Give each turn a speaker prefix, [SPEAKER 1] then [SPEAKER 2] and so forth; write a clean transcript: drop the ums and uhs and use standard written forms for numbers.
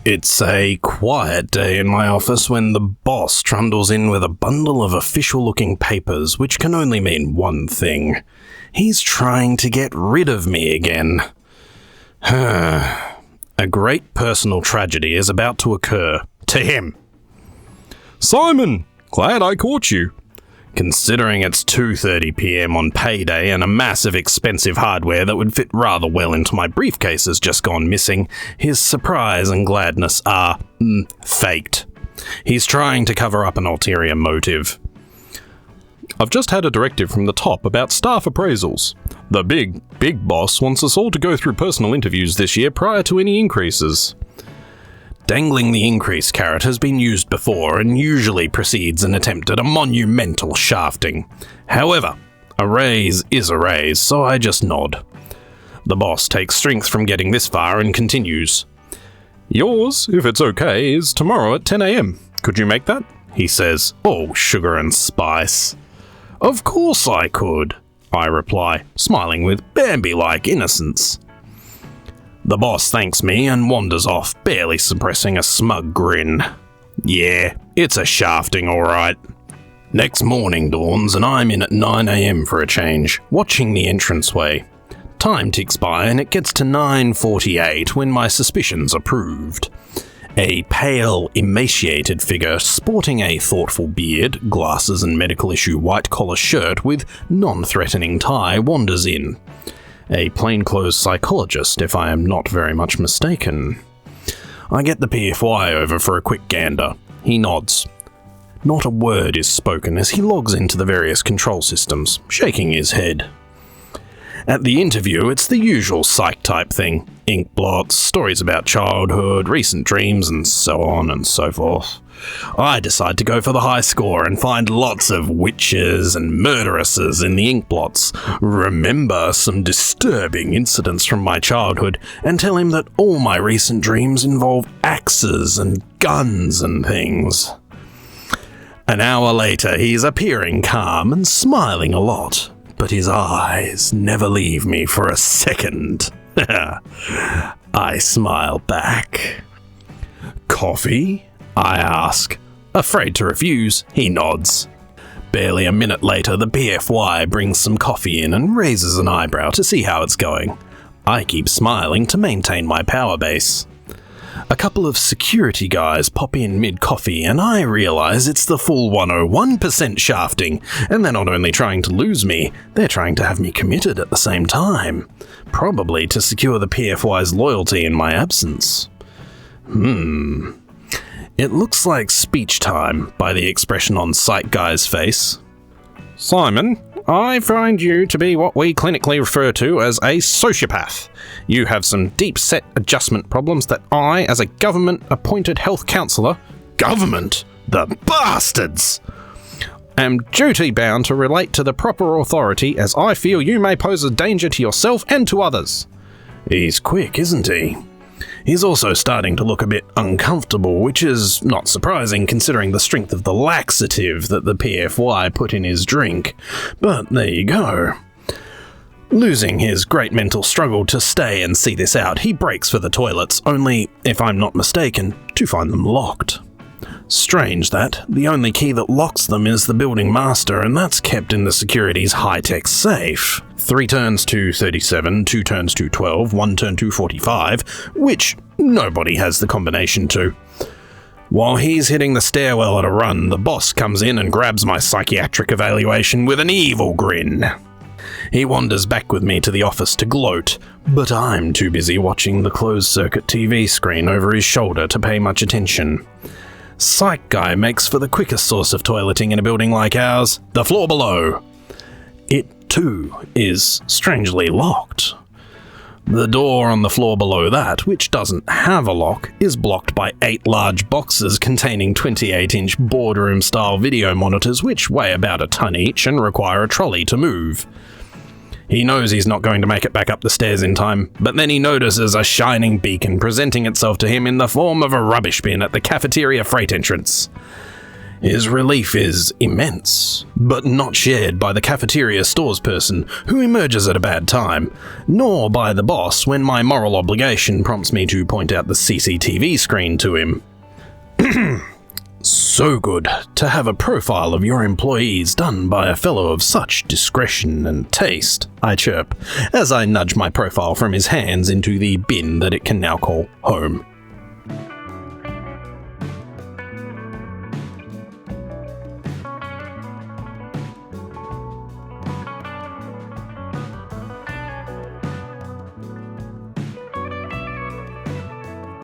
[SPEAKER 1] It's a quiet day in my office when the boss trundles in with a bundle of official-looking papers, which can only mean one thing. He's trying to get rid of me again. A great personal tragedy is about to occur. To him.
[SPEAKER 2] Simon! Glad I caught you.
[SPEAKER 1] Considering it's 2:30 p.m. on payday and a massive expensive hardware that would fit rather well into my briefcase has just gone missing, his surprise and gladness are, faked. He's trying to cover up an ulterior motive.
[SPEAKER 2] I've just had a directive from the top about staff appraisals. The big boss wants us all to go through personal interviews this year prior to any increases.
[SPEAKER 1] Dangling the increase carrot has been used before and usually precedes an attempt at a monumental shafting. However, a raise is a raise, so I just nod. The boss takes strength from getting this far and continues.
[SPEAKER 2] Yours, if it's okay, is tomorrow at 10 a.m. Could you make that?
[SPEAKER 1] He says, all sugar and spice. Of course I could, I reply, smiling with Bambi-like innocence. The boss thanks me and wanders off, barely suppressing a smug grin. Yeah, it's a shafting alright. Next morning dawns and I'm in at 9 a.m. for a change, watching the entranceway. Time ticks by and it gets to 9:48 when my suspicions are proved. A pale, emaciated figure sporting a thoughtful beard, glasses and medical issue white-collar shirt with non-threatening tie wanders in. A plainclothes psychologist, if I am not very much mistaken. I get the PFY over for a quick gander. He nods. Not a word is spoken as he logs into the various control systems, shaking his head. At the interview, it's the usual psych-type thing. Ink blots, stories about childhood, recent dreams, and so on and so forth. I decide to go for the high score and find lots of witches and murderesses in the ink blots, remember some disturbing incidents from my childhood, and tell him that all my recent dreams involve axes and guns and things. An hour later, he's appearing calm and smiling a lot, but his eyes never leave me for a second. I smile back. Coffee? I ask. Afraid to refuse, he nods. Barely a minute later, the PFY brings some coffee in and raises an eyebrow to see how it's going. I keep smiling to maintain my power base. A couple of security guys pop in mid-coffee and I realise it's the full 101% shafting, and they're not only trying to lose me, they're trying to have me committed at the same time. Probably to secure the PFY's loyalty in my absence. It looks like speech time by the expression on Psych Guy's face.
[SPEAKER 2] Simon, I find you to be what we clinically refer to as a sociopath. You have some deep-set adjustment problems that I, as a government-appointed health counsellor—
[SPEAKER 1] Government? The bastards!
[SPEAKER 2] Am duty-bound to relate to the proper authority as I feel you may pose a danger to yourself and to others.
[SPEAKER 1] He's quick, isn't he? He's also starting to look a bit uncomfortable, which is not surprising considering the strength of the laxative that the PFY put in his drink. But there you go. Losing his great mental struggle to stay and see this out, he breaks for the toilets, only, if I'm not mistaken, to find them locked. Strange that the only key that locks them is the building master, and that's kept in the security's high-tech safe. 3 turns to 37, 2 turns to 12, 1 turn to 45, which nobody has the combination to. While he's hitting the stairwell at a run, the boss comes in and grabs my psychiatric evaluation with an evil grin. He wanders back with me to the office to gloat, but I'm too busy watching the closed-circuit TV screen over his shoulder to pay much attention. Psych Guy makes for the quickest source of toileting in a building like ours, the floor below. It, too, is strangely locked. The door on the floor below that, which doesn't have a lock, is blocked by 8 large boxes containing 28-inch boardroom-style video monitors which weigh about a ton each and require a trolley to move. He knows he's not going to make it back up the stairs in time, but then he notices a shining beacon presenting itself to him in the form of a rubbish bin at the cafeteria freight entrance. His relief is immense, but not shared by the cafeteria stores person who emerges at a bad time, nor by the boss when my moral obligation prompts me to point out the CCTV screen to him. So good to have a profile of your employees done by a fellow of such discretion and taste, I chirp, as I nudge my profile from his hands into the bin that it can now call home.